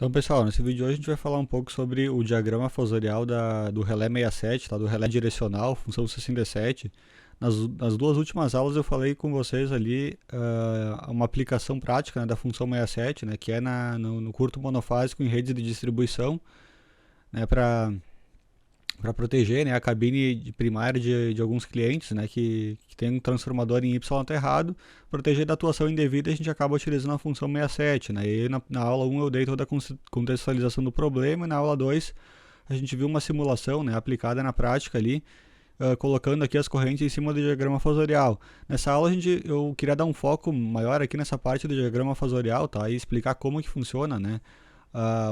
Então, pessoal, nesse vídeo de hoje a gente vai falar um pouco sobre o diagrama fosorial do relé 67, tá? Do relé direcional, função 67. Nas duas últimas aulas eu falei com vocês ali uma aplicação prática, né, da função 67, né, que é no curto monofásico em redes de distribuição, né, para proteger, né, a cabine primária de alguns clientes, né, que tem um transformador em Y aterrado. Proteger da atuação indevida, a gente acaba utilizando a função 67. Né, e na aula 1 eu dei toda a contextualização do problema, e na aula 2 a gente viu uma simulação, né, aplicada na prática ali, colocando aqui as correntes em cima do diagrama fosorial. Nessa aula eu queria dar um foco maior aqui nessa parte do diagrama fosorial, tá, e explicar como que funciona, né,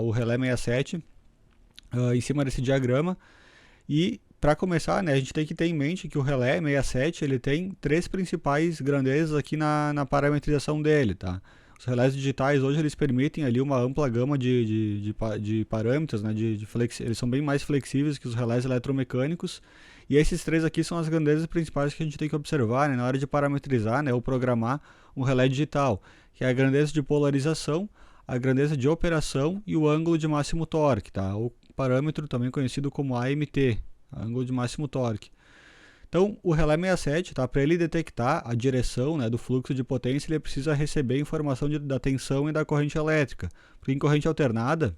o relé 67 em cima desse diagrama. E para começar, né, a gente tem que ter em mente que o relé 67 ele tem três principais grandezas aqui na parametrização dele, tá? Os relés digitais hoje eles permitem ali uma ampla gama de parâmetros, né, eles são bem mais flexíveis que os relés eletromecânicos, e esses três aqui são as grandezas principais que a gente tem que observar, né, na hora de parametrizar, né, ou programar um relé digital, que é a grandeza de polarização, a grandeza de operação e o ângulo de máximo torque, tá? O parâmetro também conhecido como AMT, ângulo de máximo torque. Então, o relé 67, tá? Para ele detectar a direção, né, do fluxo de potência, ele precisa receber informação da tensão e da corrente elétrica. Porque em corrente alternada,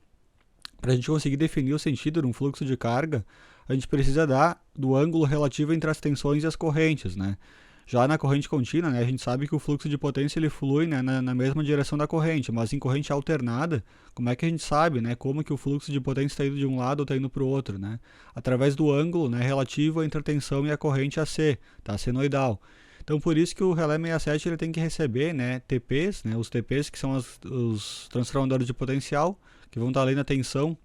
para a gente conseguir definir o sentido de um fluxo de carga, a gente precisa do ângulo relativo entre as tensões e as correntes, né? Já na corrente contínua, né, a gente sabe que o fluxo de potência ele flui, né, na mesma direção da corrente, mas em corrente alternada, como é que a gente sabe, né, como que o fluxo de potência está indo de um lado ou está indo para o outro, né? Através do ângulo, né, relativo entre a tensão e a corrente AC, tá, senoidal. Então, por isso que o relé 67 ele tem que receber, né, TPs, né, os TPs que são os transformadores de potencial, que vão estar além da tensão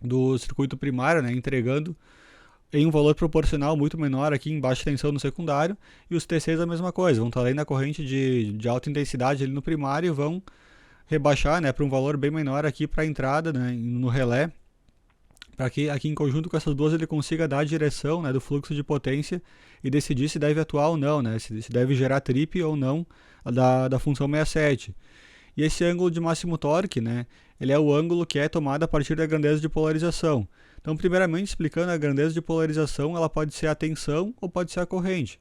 do circuito primário, né, entregando em um valor proporcional muito menor aqui em baixa tensão no secundário, e os TCs a mesma coisa, vão estar além da corrente de alta intensidade ali no primário e vão rebaixar, né, para um valor bem menor aqui para a entrada, né, no relé, para que aqui em conjunto com essas duas ele consiga dar a direção, né, do fluxo de potência e decidir se deve atuar ou não, né, se deve gerar trip ou não da função 67. E esse ângulo de máximo torque, né, ele é o ângulo que é tomado a partir da grandeza de polarização. Então, primeiramente, explicando a grandeza de polarização, ela pode ser a tensão ou pode ser a corrente.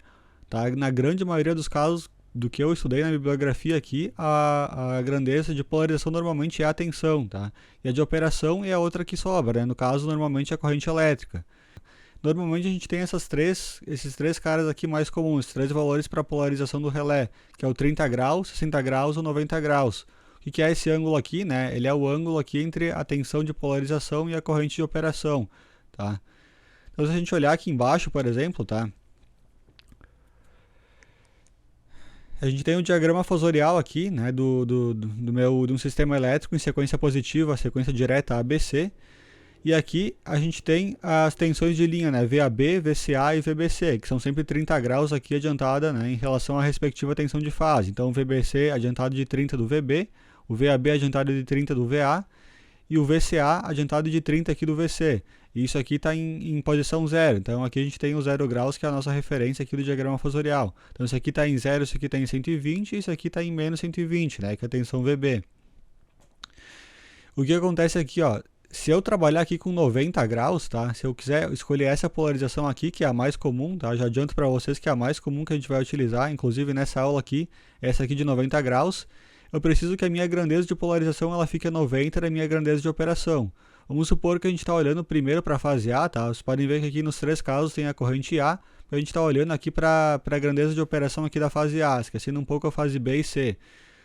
Tá? Na grande maioria dos casos do que eu estudei na bibliografia aqui, a grandeza de polarização normalmente é a tensão. Tá? E a de operação é a outra que sobra, né? No caso, normalmente é a corrente elétrica. Normalmente a gente tem esses três caras aqui mais comuns, três valores para a polarização do relé, que é o 30 graus, 60 graus ou 90 graus. O que é esse ângulo aqui, né? Ele é o ângulo aqui entre a tensão de polarização e a corrente de operação, tá? Então, se a gente olhar aqui embaixo, por exemplo, tá? A gente tem um diagrama fosorial aqui, né, de um sistema elétrico em sequência positiva, sequência direta ABC. E aqui a gente tem as tensões de linha, né, VAB, VCA e VBC, que são sempre 30 graus aqui adiantada, né, em relação à respectiva tensão de fase. Então, o VBC adiantado de 30 do VB, o VAB adiantado de 30 do VA e o VCA adiantado de 30 aqui do VC. E isso aqui está em posição zero. Então, aqui a gente tem o 0 graus, que é a nossa referência aqui do diagrama fosorial. Então, isso aqui está em 0, isso aqui está em 120 e isso aqui está em menos 120, né, que é a tensão VB. O que acontece aqui, ó, se eu trabalhar aqui com 90 graus, tá? Se eu quiser escolher essa polarização aqui, que é a mais comum, tá? Já adianto para vocês que é a mais comum que a gente vai utilizar, inclusive nessa aula aqui, essa aqui de 90 graus, eu preciso que a minha grandeza de polarização ela fique a 90 da minha grandeza de operação. Vamos supor que a gente está olhando primeiro para a fase A, tá? Vocês podem ver que aqui nos três casos tem a corrente A, a gente está olhando aqui para a grandeza de operação aqui da fase A, esquecendo um pouco a fase B e C.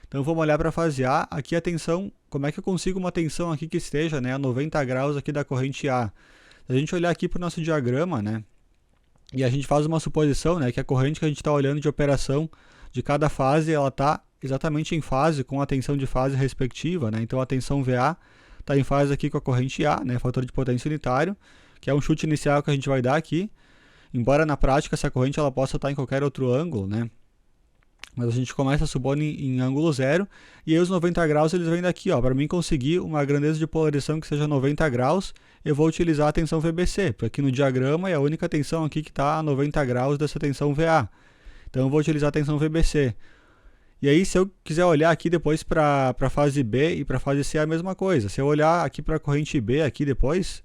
Então vamos olhar para a fase A, aqui a tensão, como é que eu consigo uma tensão aqui que esteja, né, a 90 graus aqui da corrente A? Se a gente olhar aqui para o nosso diagrama, né, e a gente faz uma suposição, né, que a corrente que a gente está olhando de operação de cada fase, ela está exatamente em fase com a tensão de fase respectiva, né, então a tensão VA está em fase aqui com a corrente A, né, fator de potência unitário, que é um chute inicial que a gente vai dar aqui, embora na prática essa corrente ela possa estar em qualquer outro ângulo, né, mas a gente começa a supor em ângulo zero, e aí os 90 graus eles vêm daqui, ó. Para mim conseguir uma grandeza de polarização que seja 90 graus, eu vou utilizar a tensão VBC, porque aqui no diagrama é a única tensão aqui que está a 90 graus dessa tensão VA. Então eu vou utilizar a tensão VBC. E aí, se eu quiser olhar aqui depois para a fase B e para a fase C é a mesma coisa. Se eu olhar aqui para a corrente B aqui depois,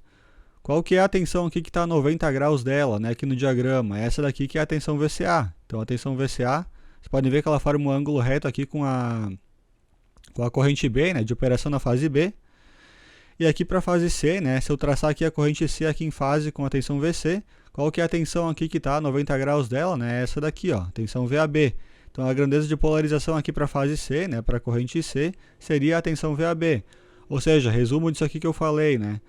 qual que é a tensão aqui que está a 90 graus dela, né, aqui no diagrama? Essa daqui que é a tensão VCA. Então a tensão VCA, vocês podem ver que ela forma um ângulo reto aqui com a corrente B, né, de operação na fase B. E aqui para a fase C, né, se eu traçar aqui a corrente C aqui em fase com a tensão VC, qual que é a tensão aqui que está a 90 graus dela? Né, essa daqui, ó, tensão VAB. Então a grandeza de polarização aqui para a fase C, né, para a corrente C, seria a tensão VAB. Ou seja, resumo disso aqui que eu falei, né?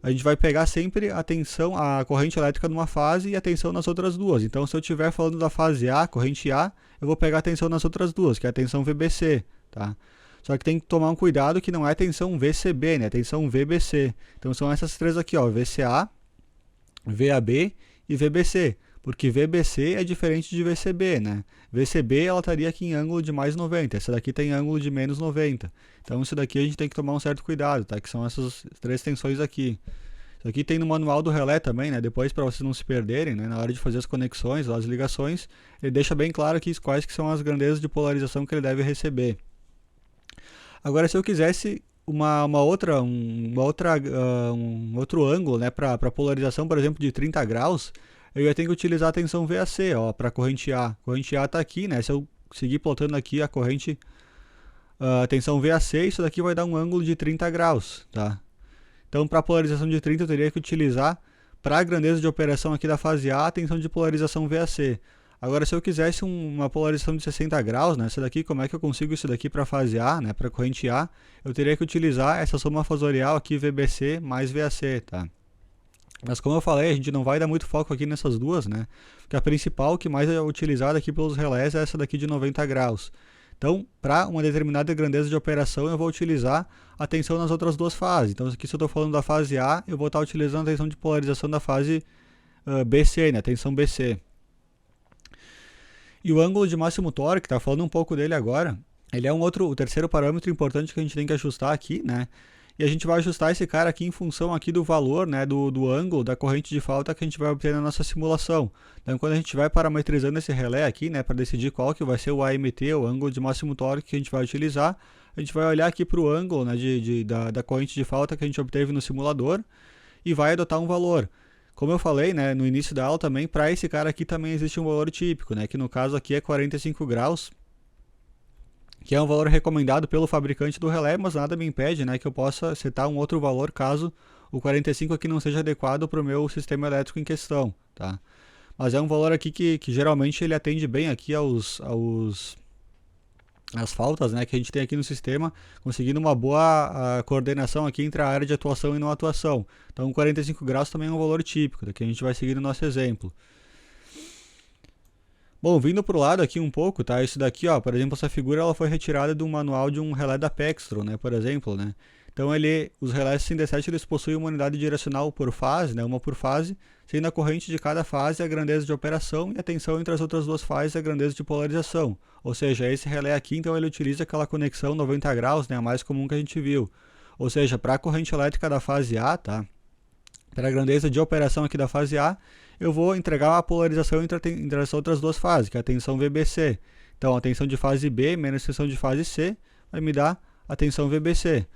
A gente vai pegar sempre a tensão, a corrente elétrica numa fase e a tensão nas outras duas. Então, se eu estiver falando da fase A, corrente A, eu vou pegar a tensão nas outras duas, que é a tensão VBC, tá? Só que tem que tomar um cuidado que não é tensão VCB, né? É tensão VBC. Então, são essas três aqui, ó, VCA, VAB e VBC. Porque VBC é diferente de VCB, né? VCB ela estaria aqui em ângulo de mais 90, essa daqui tem ângulo de menos 90. Então isso daqui a gente tem que tomar um certo cuidado, tá? Que são essas três tensões aqui. Isso aqui tem no manual do relé também, né? Depois para vocês não se perderem, né? Na hora de fazer as conexões, as ligações, ele deixa bem claro aqui quais que são as grandezas de polarização que ele deve receber. Agora, se eu quisesse um outro ângulo, né? Para polarização, por exemplo, de 30 graus, eu ia ter que utilizar a tensão VAC, ó, para a corrente A. A corrente A está aqui, né? Se eu seguir plotando aqui a corrente, a tensão VAC, isso daqui vai dar um ângulo de 30 graus, tá? Então, para a polarização de 30, eu teria que utilizar, para a grandeza de operação aqui da fase A, a tensão de polarização VAC. Agora, se eu quisesse uma polarização de 60 graus, né? Essa daqui, como é que eu consigo isso daqui para a fase A, né? Para a corrente A, eu teria que utilizar essa soma fasorial aqui, VBC mais VAC, tá? Mas como eu falei, a gente não vai dar muito foco aqui nessas duas, né? Porque a principal, que mais é utilizada aqui pelos relés, é essa daqui de 90 graus. Então, para uma determinada grandeza de operação, eu vou utilizar a tensão nas outras duas fases. Então, aqui se eu estou falando da fase A, eu vou estar utilizando a tensão de polarização da fase BC, né? A tensão BC. E o ângulo de máximo tórico, tá falando um pouco dele agora, ele é o terceiro parâmetro importante que a gente tem que ajustar aqui, né? E a gente vai ajustar esse cara aqui em função aqui do valor, né, do ângulo da corrente de falta que a gente vai obter na nossa simulação. Então, quando a gente vai parametrizando esse relé aqui, né, para decidir qual que vai ser o AMT, o ângulo de máximo tórico que a gente vai utilizar, a gente vai olhar aqui para o ângulo, né, da corrente de falta que a gente obteve no simulador e vai adotar um valor. Como eu falei, né, no início da aula também, para esse cara aqui também existe um valor típico, né, que no caso aqui é 45 graus, que é um valor recomendado pelo fabricante do relé, mas nada me impede, né, que eu possa setar um outro valor caso o 45 aqui não seja adequado para o meu sistema elétrico em questão, tá? Mas é um valor aqui que geralmente ele atende bem aqui às faltas, né, que a gente tem aqui no sistema, conseguindo uma boa coordenação aqui entre a área de atuação e não atuação. Então 45 graus também é um valor típico, que a gente vai seguir no nosso exemplo. Bom, vindo para o lado aqui um pouco, tá? Isso daqui, ó, por exemplo, essa figura ela foi retirada do manual de um relé da Pextron, né, por exemplo, né? Então os relés 67 eles possuem uma unidade direcional por fase, né, uma por fase, sendo a corrente de cada fase a grandeza de operação e a tensão entre as outras duas fases a grandeza de polarização. Ou seja, esse relé aqui, então ele utiliza aquela conexão 90 graus, né, a mais comum que a gente viu. Ou seja, para a corrente elétrica da fase A, tá? Para a grandeza de operação aqui da fase A, eu vou entregar a polarização entre as outras duas fases, que é a tensão VBC. Então, a tensão de fase B menos a tensão de fase C vai me dar a tensão VBC.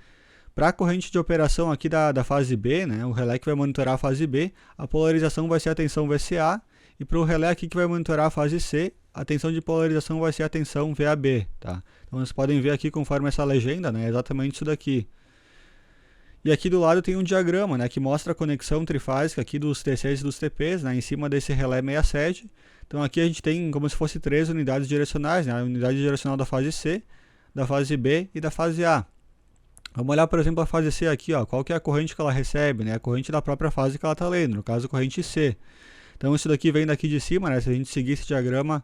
Para a corrente de operação aqui da fase B, né, o relé que vai monitorar a fase B, a polarização vai ser a tensão VCA, e para o relé aqui que vai monitorar a fase C, a tensão de polarização vai ser a tensão VAB. Tá? Então, vocês podem ver aqui conforme essa legenda, né, exatamente isso daqui. E aqui do lado tem um diagrama, né, que mostra a conexão trifásica aqui dos TCs e dos TPs, né, em cima desse relé 67. Então aqui a gente tem como se fosse três unidades direcionais, né, a unidade direcional da fase C, da fase B e da fase A. Vamos olhar, por exemplo, a fase C aqui, ó, qual que é a corrente que ela recebe, né, a corrente da própria fase que ela está lendo, no caso a corrente C. Então isso daqui vem daqui de cima, né, se a gente seguir esse diagrama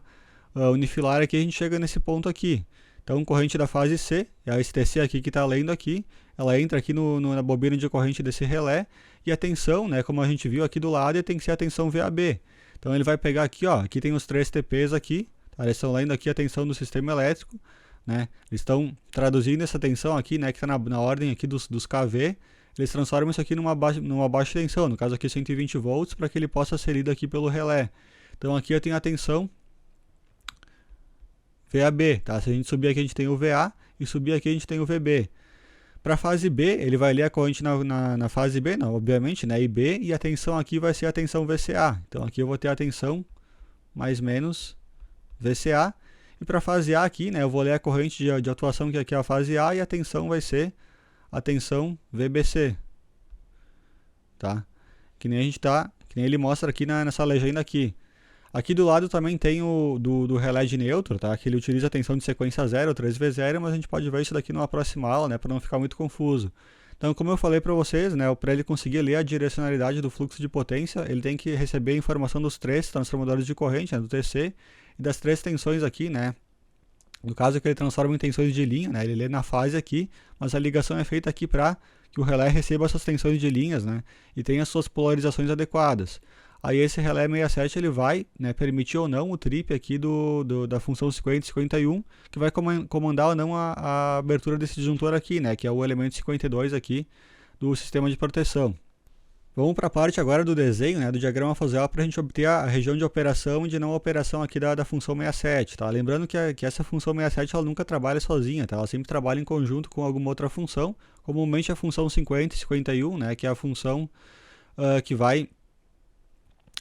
unifilar aqui, a gente chega nesse ponto aqui. Então, corrente da fase C, é a STC aqui que está lendo aqui, ela entra aqui na bobina de corrente desse relé, e a tensão, né, como a gente viu aqui do lado, tem que ser a tensão VAB. Então, ele vai pegar aqui, ó, aqui tem os três TPs aqui, tá? Eles estão lendo aqui a tensão do sistema elétrico, né, eles estão traduzindo essa tensão aqui, né, que está na ordem aqui dos KV, eles transformam isso aqui numa baixa tensão, no caso aqui 120 volts, para que ele possa ser lido aqui pelo relé. Então, aqui eu tenho a tensão VAB, tá? Se a gente subir aqui, a gente tem o VA, e subir aqui, a gente tem o VB. Para a fase B, ele vai ler a corrente na fase B, não, obviamente, né? IB, e a tensão aqui vai ser a tensão VCA. Então aqui eu vou ter a tensão mais menos VCA. E para a fase A aqui, né, eu vou ler a corrente de atuação, que aqui é a fase A, e a tensão vai ser a tensão VBC. Tá? Que nem ele mostra aqui nessa legenda aqui. Aqui do lado também tem o do relé de neutro, tá? Que ele utiliza a tensão de sequência 0, 3V0, mas a gente pode ver isso daqui numa próxima aula, né, para não ficar muito confuso. Então, como eu falei para vocês, né, para ele conseguir ler a direcionalidade do fluxo de potência, ele tem que receber a informação dos três transformadores de corrente, né, do TC, e das três tensões aqui, né? No caso que ele transforma em tensões de linha, né? Ele lê na fase aqui, mas a ligação é feita aqui para que o relé receba essas tensões de linhas, né? E tenha as suas polarizações adequadas. Aí esse relé 67 ele vai, né, permitir ou não o trip aqui da função 50 e 51, que vai comandar ou não a abertura desse disjuntor aqui, né? Que é o elemento 52 aqui do sistema de proteção. Vamos para a parte agora do desenho, né, do diagrama faseal, para a gente obter a região de operação e de não operação aqui da função 67. Tá? Lembrando que essa função 67 ela nunca trabalha sozinha, tá? Ela sempre trabalha em conjunto com alguma outra função, comumente a função 50 e 51, né, que é a função que vai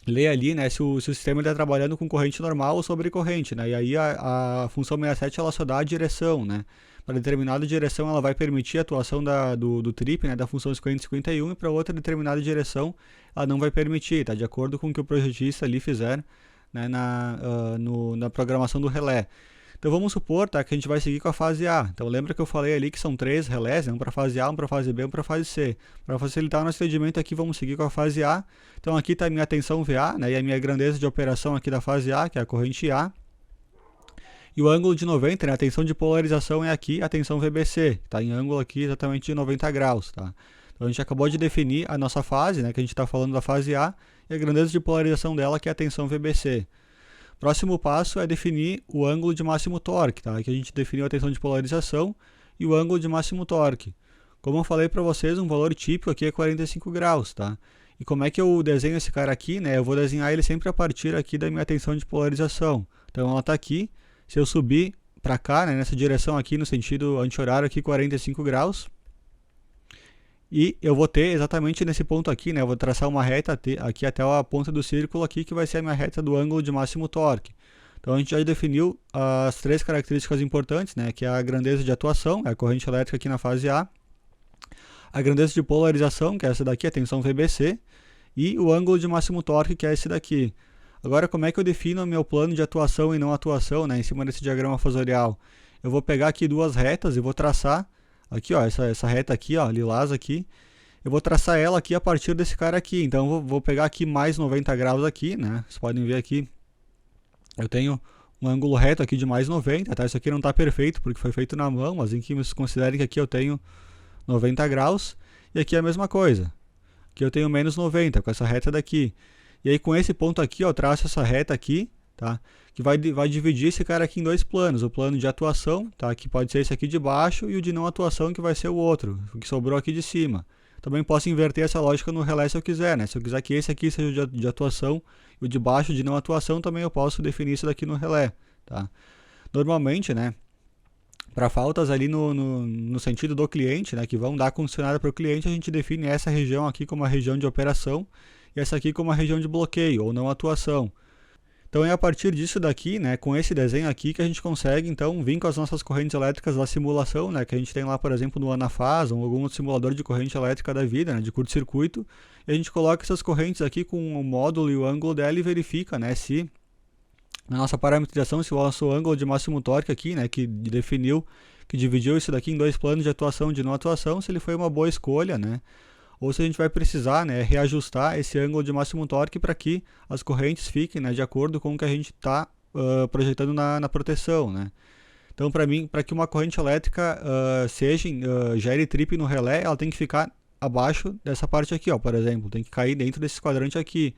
ler ali, né, se o sistema está trabalhando com corrente normal ou sobre corrente, né? E aí a função 67 ela só dá a direção, né? Para determinada direção ela vai permitir a atuação do trip, né, da função 50 e 51, e para outra determinada direção ela não vai permitir, tá? De acordo com o que o projetista ali fizer, né, na programação do relé. Então vamos supor, tá, que a gente vai seguir com a fase A. Então lembra que eu falei ali que são 3 relés, né, um para a fase A, um para a fase B, um para a fase C. Para facilitar o nosso entendimento aqui, vamos seguir com a fase A. Então aqui está a minha tensão VA, né, e a minha grandeza de operação aqui da fase A, que é a corrente A. E o ângulo de 90, né, a tensão de polarização é aqui, a tensão VBC, que está em ângulo aqui exatamente de 90 graus. Tá? Então a gente acabou de definir a nossa fase, né, que a gente está falando da fase A, e a grandeza de polarização dela, que é a tensão VBC. Próximo passo é definir o ângulo de máximo torque, tá? Que a gente definiu a tensão de polarização e o ângulo de máximo torque. Como eu falei para vocês, um valor típico aqui é 45 graus, tá? E como é que eu desenho esse cara aqui, né? Eu vou desenhar ele sempre a partir aqui da minha tensão de polarização. Então ela está aqui. Se eu subir para cá, né, nessa direção aqui, no sentido anti-horário aqui, 45 graus. E eu vou ter exatamente nesse ponto aqui, né? Eu vou traçar uma reta aqui até a ponta do círculo aqui, que vai ser a minha reta do ângulo de máximo torque. Então a gente já definiu as três características importantes, né? Que é a grandeza de atuação, é a corrente elétrica aqui na fase A. A grandeza de polarização, que é essa daqui, a tensão VBC. E o ângulo de máximo torque, que é esse daqui. Agora, como é que eu defino o meu plano de atuação e não atuação, né? Em cima desse diagrama fasorial? Eu vou pegar aqui duas retas e vou traçar aqui, ó, essa reta aqui, ó, lilás aqui, eu vou traçar ela aqui a partir desse cara aqui. Então eu vou pegar aqui mais 90 graus aqui, né? Vocês podem ver aqui, eu tenho um ângulo reto aqui de mais 90, tá? Isso aqui não está perfeito porque foi feito na mão, mas em que vocês considerem que aqui eu tenho 90 graus, e aqui é a mesma coisa. Aqui eu tenho menos 90 com essa reta daqui. E aí com esse ponto aqui, ó, eu traço essa reta aqui, tá? Que vai dividir esse cara aqui em dois planos, o plano de atuação, tá? Que pode ser esse aqui de baixo, e o de não atuação, que vai ser o outro, o que sobrou aqui de cima. Também posso inverter essa lógica no relé se eu quiser, né? Se eu quiser que esse aqui seja o de atuação e o de baixo de não atuação, também eu posso definir isso daqui no relé, tá? Normalmente, né, para faltas ali no sentido do cliente, né, que vão dar concessionária para o cliente, a gente define essa região aqui como a região de operação e essa aqui como a região de bloqueio ou não atuação. Então é a partir disso daqui, né, com esse desenho aqui, que a gente consegue então vir com as nossas correntes elétricas da simulação, né, que a gente tem lá, por exemplo, no Anafaz ou algum outro simulador de corrente elétrica da vida, né, de curto-circuito, e a gente coloca essas correntes aqui com o módulo e o ângulo dela e verifica, né, se na nossa parametrização, se o nosso ângulo de máximo torque aqui, né, que definiu, que dividiu isso daqui em dois planos de atuação e de não atuação, se ele foi uma boa escolha, né, ou se a gente vai precisar, né, reajustar esse ângulo de máximo torque para que as correntes fiquem, né, de acordo com o que a gente está projetando na proteção, né. Então, para que uma corrente elétrica gere trip no relé, ela tem que ficar abaixo dessa parte aqui, ó, por exemplo, tem que cair dentro desse quadrante aqui.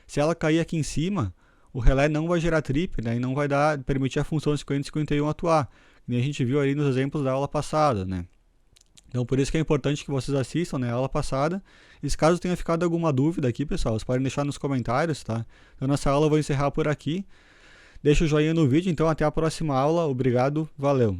Se ela cair aqui em cima, o relé não vai gerar trip, né, e não vai permitir a função 50 e 51 atuar, que nem a gente viu ali nos exemplos da aula passada, né. Então, por isso que é importante que vocês assistam, né, a aula passada. E se caso tenha ficado alguma dúvida aqui, pessoal, vocês podem deixar nos comentários, tá? Então, nessa aula eu vou encerrar por aqui. Deixa o joinha no vídeo, então até a próxima aula. Obrigado, valeu!